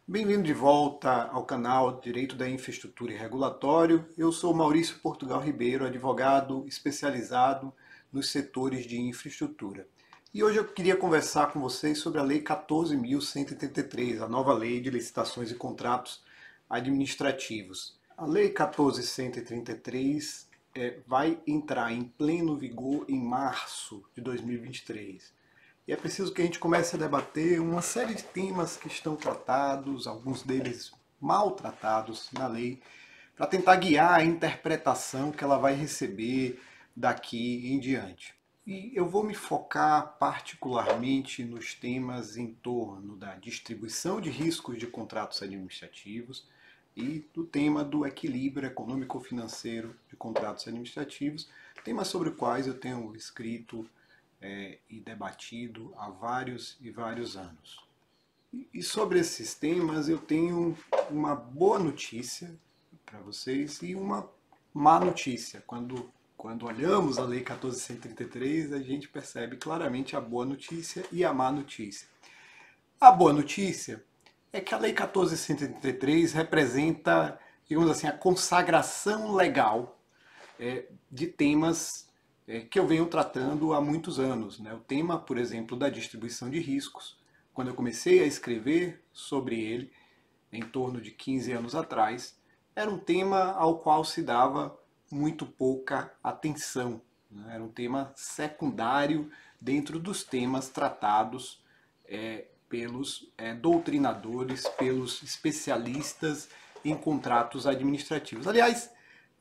Bem-vindo de volta ao canal Direito da Infraestrutura e Regulatório. Eu sou Maurício Portugal Ribeiro, advogado especializado nos setores de infraestrutura. E hoje eu queria conversar com vocês sobre a Lei 14.183, a nova Lei de Licitações e Contratos Administrativos. A Lei 14.133 vai entrar em pleno vigor em março de 2023. E é preciso que a gente comece a debater uma série de temas que estão tratados, alguns deles mal tratados na lei, para tentar guiar a interpretação que ela vai receber daqui em diante. E eu vou me focar particularmente nos temas em torno da distribuição de riscos de contratos administrativos e do tema do equilíbrio econômico-financeiro de contratos administrativos, temas sobre os quais eu tenho escrito e debatido há vários e vários anos. E sobre esses temas eu tenho uma boa notícia para vocês e uma má notícia. Quando olhamos a Lei 14.133, a gente percebe claramente a boa notícia e a má notícia. A boa notícia é que a Lei 14.133 representa, digamos assim, a consagração legal de temas que eu venho tratando há muitos anos. Né? O tema, por exemplo, da distribuição de riscos. Quando eu comecei a escrever sobre ele, em torno de 15 anos atrás, era um tema ao qual se dava muito pouca atenção. Né? Era um tema secundário dentro dos temas tratados pelos doutrinadores, pelos especialistas em contratos administrativos. Aliás,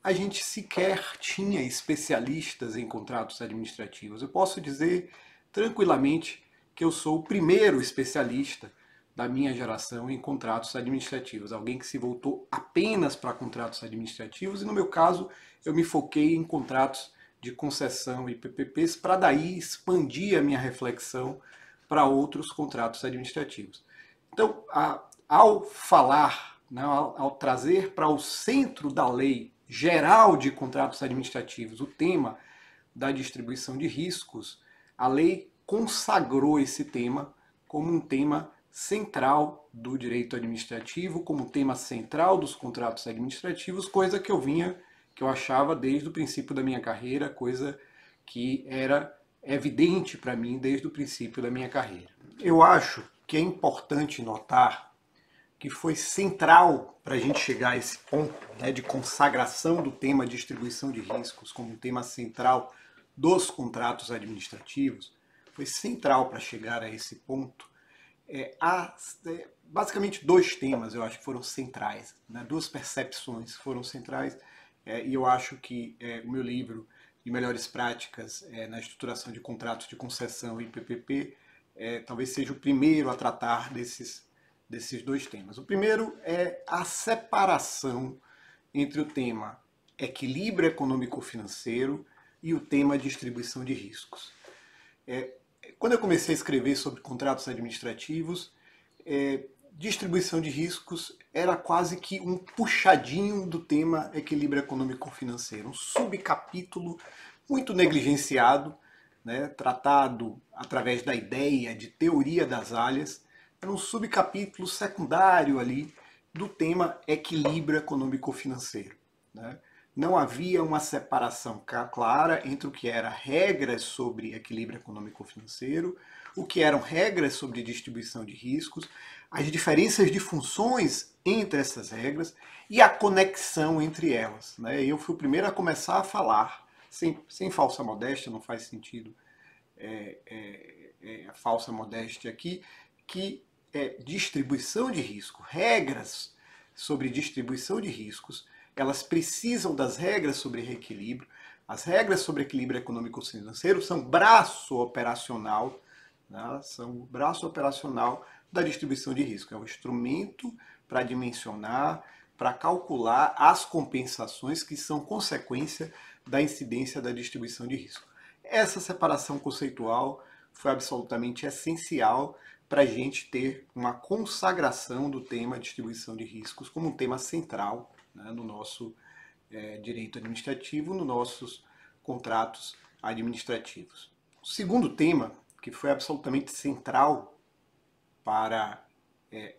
a gente sequer tinha especialistas em contratos administrativos. Eu posso dizer tranquilamente que eu sou o primeiro especialista da minha geração em contratos administrativos, alguém que se voltou apenas para contratos administrativos, e no meu caso eu me foquei em contratos de concessão e PPPs para daí expandir a minha reflexão para outros contratos administrativos. Então, ao falar, né, ao trazer para o centro da lei geral de contratos administrativos o tema da distribuição de riscos, a lei consagrou esse tema como um tema central do direito administrativo, como tema central dos contratos administrativos, coisa que eu achava desde o princípio da minha carreira, coisa que era evidente para mim desde o princípio da minha carreira. Eu acho que é importante notar que foi central para a gente chegar a esse ponto, né, de consagração do tema distribuição de riscos como um tema central dos contratos administrativos, foi central para chegar a esse ponto. Basicamente dois temas eu acho que foram centrais, né, duas percepções foram centrais, e eu acho que o meu livro de melhores práticas na estruturação de contratos de concessão e PPP talvez seja o primeiro a tratar desses dois temas. O primeiro é a separação entre o tema equilíbrio econômico-financeiro e o tema distribuição de riscos. Quando eu comecei a escrever sobre contratos administrativos, distribuição de riscos era quase que um puxadinho do tema equilíbrio econômico-financeiro, um subcapítulo muito negligenciado, né, tratado através da ideia de teoria das áreas, era um subcapítulo secundário ali do tema equilíbrio econômico-financeiro. Né? Não havia uma separação clara entre o que eram regras sobre equilíbrio econômico-financeiro, o que eram regras sobre distribuição de riscos, as diferenças de funções entre essas regras e a conexão entre elas. Né? Eu fui o primeiro a começar a falar, sem falsa modéstia, não faz sentido a falsa modéstia aqui, que distribuição de risco, regras sobre distribuição de riscos, elas precisam das regras sobre reequilíbrio. As regras sobre equilíbrio econômico-financeiro são braço operacional, né? São o braço operacional da distribuição de risco. É um instrumento para dimensionar, para calcular as compensações que são consequência da incidência da distribuição de risco. Essa separação conceitual foi absolutamente essencial para a gente ter uma consagração do tema distribuição de riscos como um tema central, né, no nosso direito administrativo, nos nossos contratos administrativos. O segundo tema, que foi absolutamente central para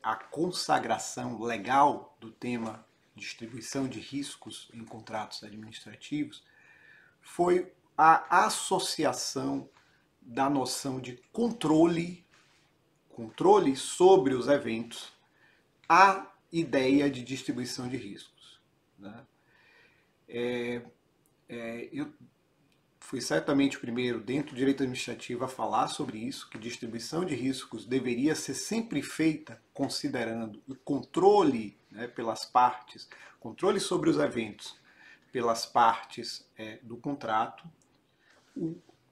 a consagração legal do tema distribuição de riscos em contratos administrativos foi a associação da noção de controle sobre os eventos à ideia de distribuição de riscos, né? Eu fui certamente o primeiro dentro do direito administrativo a falar sobre isso, que distribuição de riscos deveria ser sempre feita considerando o controle, né, pelas partes, controle sobre os eventos pelas partes do contrato.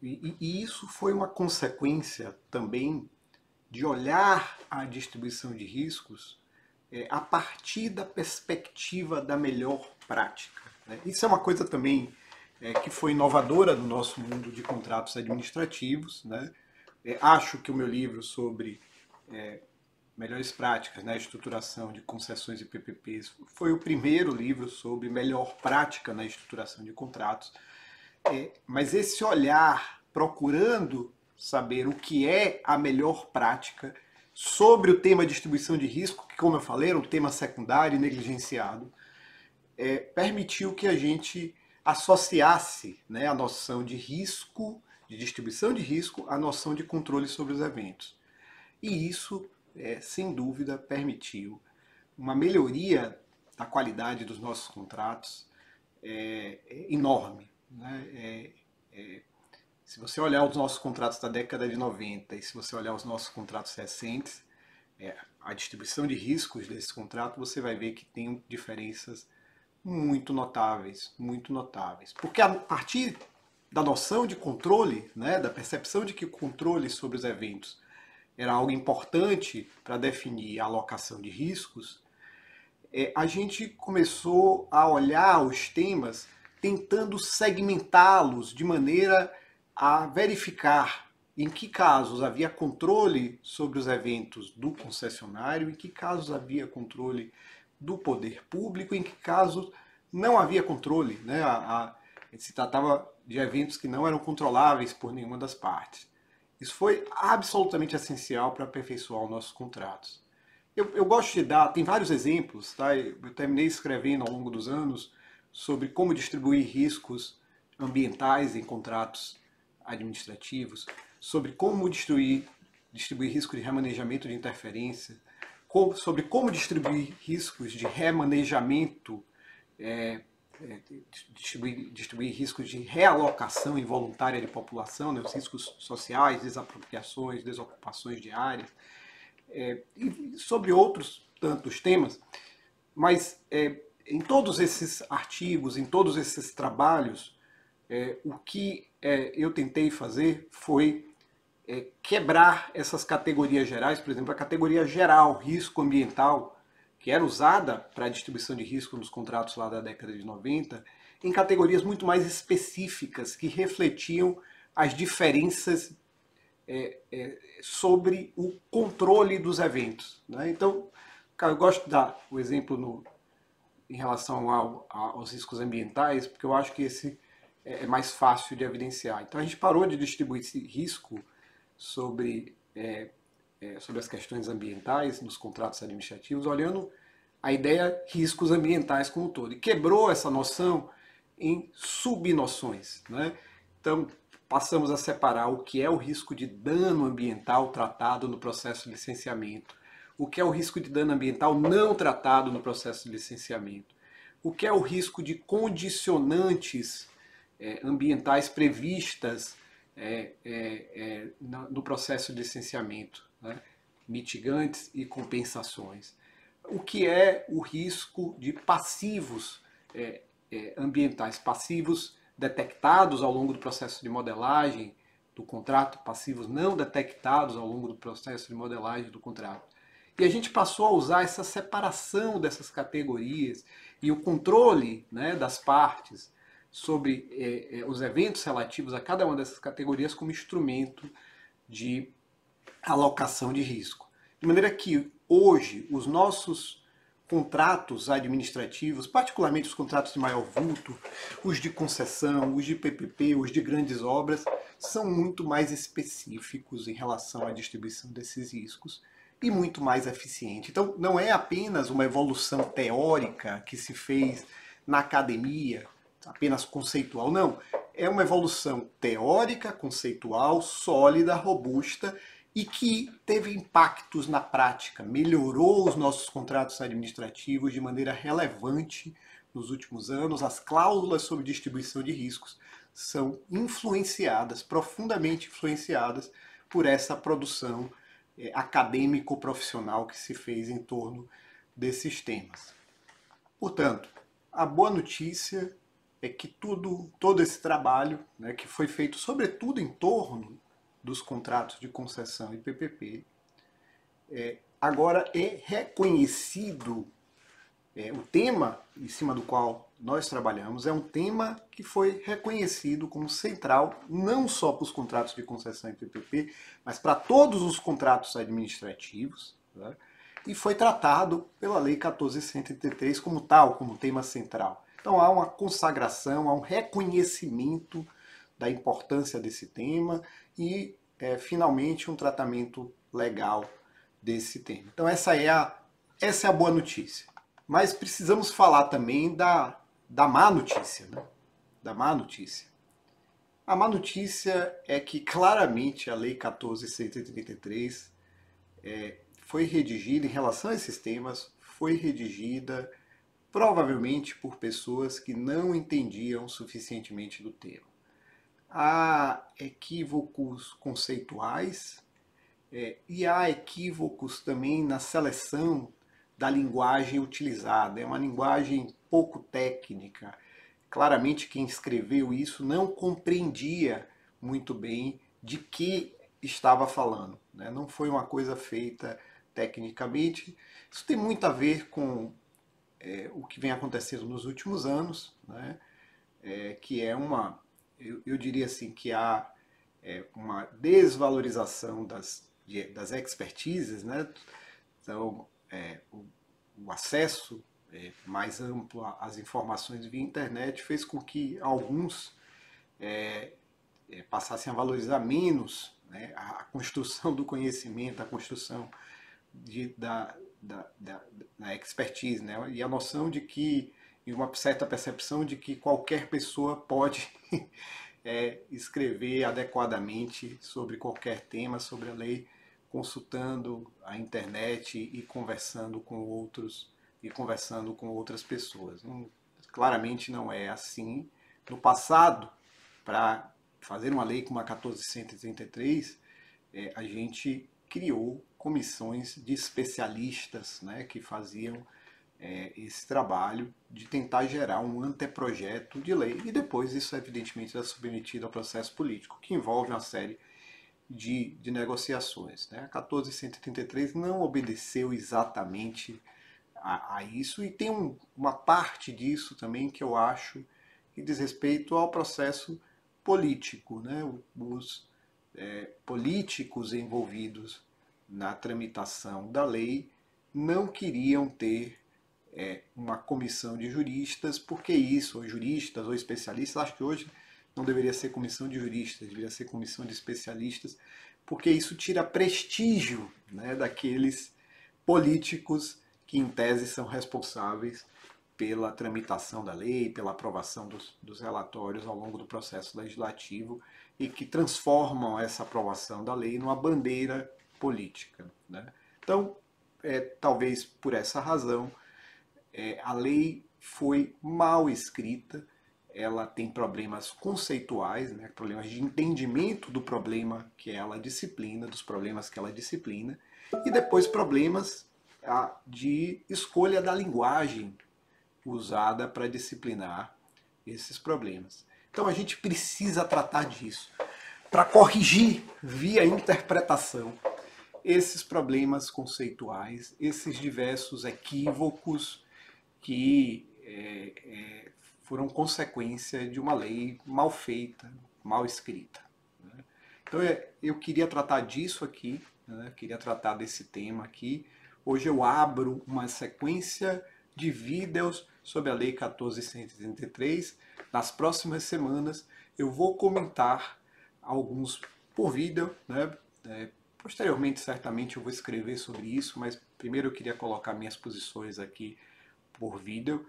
E isso foi uma consequência também de olhar a distribuição de riscos a partir da perspectiva da melhor prática, né? Isso é uma coisa também que foi inovadora no nosso mundo de contratos administrativos, né? Acho que o meu livro sobre melhores práticas na estruturação de concessões e PPPs foi o primeiro livro sobre melhor prática na estruturação de contratos. Mas esse olhar procurando saber o que é a melhor prática sobre o tema distribuição de risco, que, como eu falei, era um tema secundário e negligenciado, permitiu que a gente associasse, né, a noção de risco, de distribuição de risco, à noção de controle sobre os eventos. E isso, sem dúvida, permitiu uma melhoria da qualidade dos nossos contratos enorme, né? Se você olhar os nossos contratos da década de 90 e se você olhar os nossos contratos recentes, a distribuição de riscos desse contrato, você vai ver que tem diferenças muito notáveis, muito notáveis. Porque a partir da noção de controle, né, da percepção de que o controle sobre os eventos era algo importante para definir a alocação de riscos, a gente começou a olhar os temas tentando segmentá-los de maneira a verificar em que casos havia controle sobre os eventos do concessionário, em que casos havia controle do poder público, em que casos não havia controle, né? Se tratava de eventos que não eram controláveis por nenhuma das partes. Isso foi absolutamente essencial para aperfeiçoar os nossos contratos. Eu gosto de dar, tem vários exemplos, tá? Eu terminei escrevendo ao longo dos anos sobre como distribuir riscos ambientais em contratos administrativos, sobre como distribuir risco de remanejamento de interferência, sobre como distribuir riscos de remanejamento, distribuir riscos de realocação involuntária de população, né, os riscos sociais, desapropriações, desocupações de áreas, e sobre outros tantos temas. Mas em todos esses artigos, em todos esses trabalhos, o que eu tentei fazer foi quebrar essas categorias gerais. Por exemplo, a categoria geral, risco ambiental, que era usada para a distribuição de risco nos contratos lá da década de 90, em categorias muito mais específicas, que refletiam as diferenças sobre o controle dos eventos, né? Então, eu gosto de dar o exemplo em relação aos riscos ambientais, porque eu acho que esse é mais fácil de evidenciar. Então a gente parou de distribuir esse risco sobre as questões ambientais nos contratos administrativos, olhando a ideia riscos ambientais como um todo, e quebrou essa noção em subnoções, né? Então passamos a separar o que é o risco de dano ambiental tratado no processo de licenciamento, o que é o risco de dano ambiental não tratado no processo de licenciamento, o que é o risco de condicionantes ambientais previstas no processo de licenciamento, né? Mitigantes e compensações. O que é o risco de passivos ambientais, passivos detectados ao longo do processo de modelagem do contrato, passivos não detectados ao longo do processo de modelagem do contrato. E a gente passou a usar essa separação dessas categorias e o controle, né, das partes sobre os eventos relativos a cada uma dessas categorias como instrumento de alocação de risco. De maneira que hoje os nossos contratos administrativos, particularmente os contratos de maior vulto, os de concessão, os de PPP, os de grandes obras, são muito mais específicos em relação à distribuição desses riscos e muito mais eficiente. Então, não é apenas uma evolução teórica que se fez na academia, apenas conceitual, não. É uma evolução teórica, conceitual, sólida, robusta e que teve impactos na prática, melhorou os nossos contratos administrativos de maneira relevante nos últimos anos. As cláusulas sobre distribuição de riscos são influenciadas, profundamente influenciadas por essa produção acadêmico-profissional que se fez em torno desses temas. Portanto, a boa notícia é que todo esse trabalho, né, que foi feito sobretudo em torno dos contratos de concessão e PPP, agora é reconhecido. O tema em cima do qual nós trabalhamos é um tema que foi reconhecido como central, não só para os contratos de concessão e PPP, mas para todos os contratos administrativos, né? E foi tratado pela Lei 14.133 como tal, como tema central. Então há uma consagração, há um reconhecimento da importância desse tema e, finalmente, um tratamento legal desse tema. Então essa é a boa notícia. Mas precisamos falar também da má notícia, né? Da má notícia. A má notícia é que claramente a Lei 14.133 foi redigida, em relação a esses temas, foi redigida provavelmente por pessoas que não entendiam suficientemente do tema. Há equívocos conceituais e há equívocos também na seleção da linguagem utilizada. É uma linguagem pouco técnica. Claramente quem escreveu isso não compreendia muito bem de que estava falando, né? Não foi uma coisa feita tecnicamente. Isso tem muito a ver com o que vem acontecendo nos últimos anos, né? Que é eu diria assim, que há uma desvalorização das expertises, né? Então, o acesso mais amplo às informações via internet fez com que alguns passassem a valorizar menos, né, a construção do conhecimento, a construção da expertise, né, e a noção de que, e uma certa percepção de que qualquer pessoa pode escrever adequadamente sobre qualquer tema, sobre a lei, consultando a internet e conversando com outras pessoas. Claramente não é assim. No passado, para fazer uma lei como a 14.133, a gente criou comissões de especialistas, né, que faziam esse trabalho de tentar gerar um anteprojeto de lei, e depois isso evidentemente é submetido ao processo político, que envolve uma série de negociações, né? A 14.133 não obedeceu exatamente a isso, e tem uma parte disso também que eu acho que diz respeito ao processo político, né? Os políticos envolvidos na tramitação da lei não queriam ter uma comissão de juristas, porque isso, ou juristas ou especialistas, acho que hoje não deveria ser comissão de juristas, deveria ser comissão de especialistas, porque isso tira prestígio, né, daqueles políticos que, em tese, são responsáveis pela tramitação da lei, pela aprovação dos relatórios ao longo do processo legislativo e que transformam essa aprovação da lei numa bandeira política, né? Então, talvez por essa razão, a lei foi mal escrita, ela tem problemas conceituais, né, problemas de entendimento do problema que ela disciplina, dos problemas que ela disciplina, e depois problemas de escolha da linguagem usada para disciplinar esses problemas. Então a gente precisa tratar disso, para corrigir via interpretação esses problemas conceituais, esses diversos equívocos que foram consequência de uma lei mal feita, mal escrita, né? Então eu queria tratar disso aqui, né? Queria tratar desse tema aqui. Hoje eu abro uma sequência de vídeos sobre a Lei 14.133. Nas próximas semanas eu vou comentar alguns por vídeo, né? Posteriormente, certamente, eu vou escrever sobre isso, mas primeiro eu queria colocar minhas posições aqui por vídeo.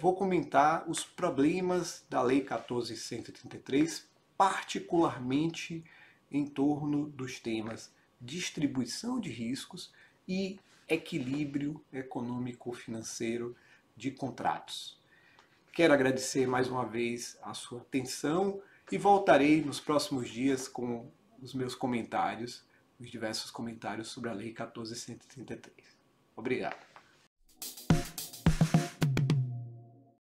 Vou comentar os problemas da Lei 14.133, particularmente em torno dos temas distribuição de riscos e equilíbrio econômico-financeiro de contratos. Quero agradecer mais uma vez a sua atenção e voltarei nos próximos dias com os meus comentários, os diversos comentários sobre a Lei 14.133. Obrigado.